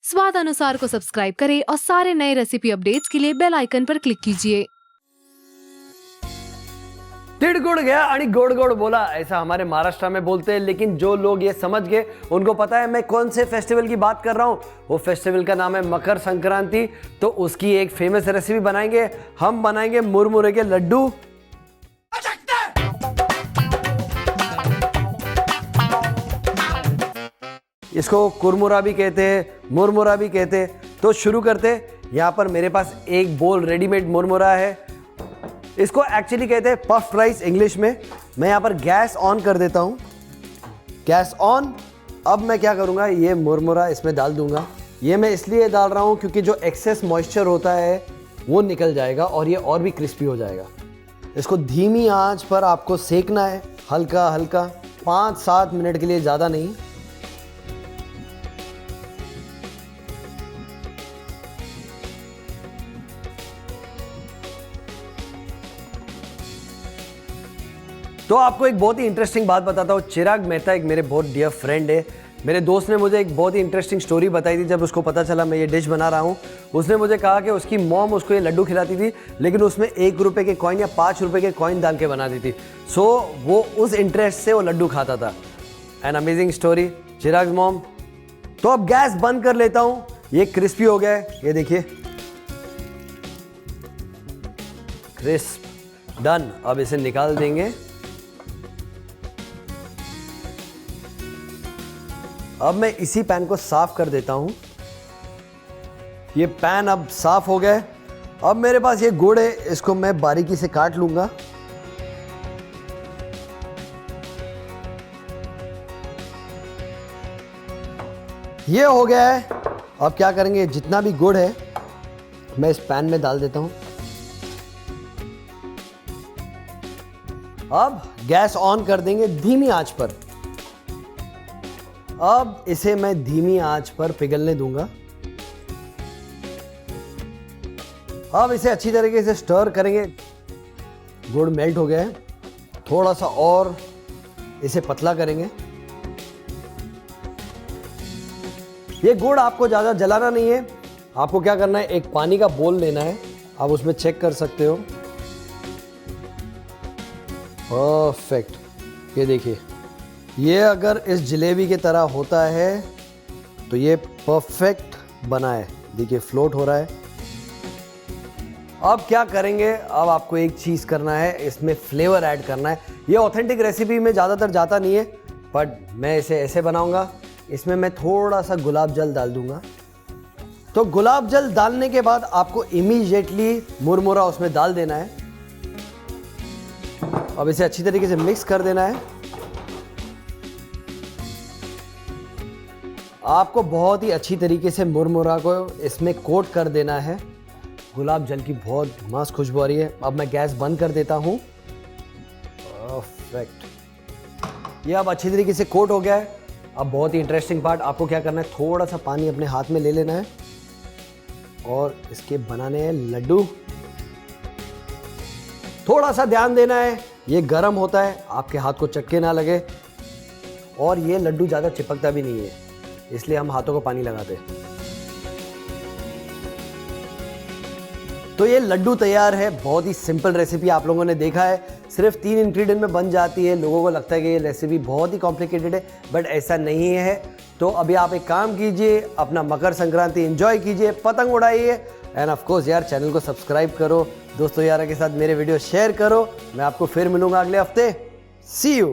स्वाद अनुसार को सब्सक्राइब करें और सारे नए रेसिपी अपडेट्स के लिए बेल आइकन पर क्लिक कीजिए। तिड़गुड़ गया आणि गोड गोड बोला, ऐसा हमारे महाराष्ट्र में बोलते हैं। लेकिन जो लोग ये समझ गए उनको पता है मैं कौन से फेस्टिवल की बात कर रहा हूँ। वो फेस्टिवल का नाम है मकर संक्रांति। तो उसकी एक फेमस रेसिपी बनाएंगे। हम बनाएंगे मुरमुरे के लड्डू। इसको कुरमुरा भी कहते हैं, मुरमुरा भी कहते हैं। तो शुरू करते। यहाँ पर मेरे पास एक बोल रेडीमेड मुरमुरा है। इसको एक्चुअली कहते हैं पफ राइस इंग्लिश में। मैं यहाँ पर गैस ऑन कर देता हूँ। Gas on. अब मैं क्या करूँगा, ये मुरमुरा इसमें डाल दूंगा। ये मैं इसलिए डाल रहा हूँ क्योंकि जो एक्सेस मॉइस्चर होता है वो निकल जाएगा और ये और भी क्रिस्पी हो जाएगा। इसको धीमी आंच पर आपको सेकना है, हल्का हल्का, 5-7 मिनट के लिए, ज़्यादा नहीं। तो आपको एक बहुत ही इंटरेस्टिंग बात बताता हूँ। चिराग मेहता एक मेरे बहुत डियर फ्रेंड है। मेरे दोस्त ने मुझे एक बहुत ही इंटरेस्टिंग स्टोरी बताई थी। जब उसको पता चला मैं ये डिश बना रहा हूँ, उसने मुझे कहा कि उसकी मॉम उसको ये लड्डू खिलाती थी, लेकिन उसमें 1 रुपये के कॉइन या 5 रुपये के कॉइन डाल के बनाती थी। सो वो उस इंटरेस्ट से वो लड्डू खाता था। An amazing story, Chirag mom. तो अब गैस बंद कर लेता हूँ। ये क्रिस्पी हो गया है, ये देखिए, क्रिस्प, डन। अब इसे निकाल देंगे। अब मैं इसी पैन को साफ कर देता हूं। ये पैन अब साफ हो गया। अब मेरे पास ये गुड़ है, इसको मैं बारीकी से काट लूंगा। ये हो गया है। अब क्या करेंगे, जितना भी गुड़ है मैं इस पैन में डाल देता हूं। अब गैस ऑन कर देंगे धीमी आंच पर। अब इसे मैं धीमी आंच पर पिघलने दूंगा। अब इसे अच्छी तरीके से स्टर करेंगे। गुड़ मेल्ट हो गया है, थोड़ा सा और इसे पतला करेंगे। ये गुड़ आपको ज़्यादा जलाना नहीं है। आपको क्या करना है, एक पानी का बोल लेना है। आप उसमें चेक कर सकते हो। परफेक्ट। ये देखिए, ये अगर इस जलेबी की तरह होता है तो ये परफेक्ट बना है। देखिए फ्लोट हो रहा है। अब क्या करेंगे, अब आपको एक चीज़ करना है, इसमें फ्लेवर ऐड करना है। ये ऑथेंटिक रेसिपी में ज़्यादातर जाता नहीं है, बट मैं इसे ऐसे बनाऊंगा। इसमें मैं थोड़ा सा गुलाब जल डाल दूंगा। तो गुलाब जल डालने के बाद आपको इमीडिएटली मुरमुरा उसमें डाल देना है। अब इसे अच्छी तरीके से मिक्स कर देना है। आपको बहुत ही अच्छी तरीके से मुरमुरा को इसमें कोट कर देना है। गुलाब जल की बहुत मस्त खुशबू आ रही है। अब मैं गैस बंद कर देता हूँ। परफेक्ट। ये अब अच्छी तरीके से कोट हो गया है। अब बहुत ही इंटरेस्टिंग पार्ट, आपको क्या करना है, थोड़ा सा पानी अपने हाथ में ले लेना है और इसके बनाने हैं लड्डू। थोड़ा सा ध्यान देना है, ये गर्म होता है, आपके हाथ को चटके ना लगे। और ये लड्डू ज़्यादा चिपकता भी नहीं है, इसलिए हम हाथों को पानी लगाते हैं। तो ये लड्डू तैयार है। बहुत ही सिंपल रेसिपी आप लोगों ने देखा है, सिर्फ 3 इंग्रेडिएंट में बन जाती है। लोगों को लगता है कि ये रेसिपी बहुत ही कॉम्प्लिकेटेड है, बट ऐसा नहीं है। तो अभी आप एक काम कीजिए, अपना मकर संक्रांति एंजॉय कीजिए, पतंग उड़ाइए, एंड ऑफ कोर्स यार चैनल को सब्सक्राइब करो, दोस्तों यार के साथ मेरे वीडियो शेयर करो। मैं आपको फिर मिलूंगा अगले हफ्ते। सी यू।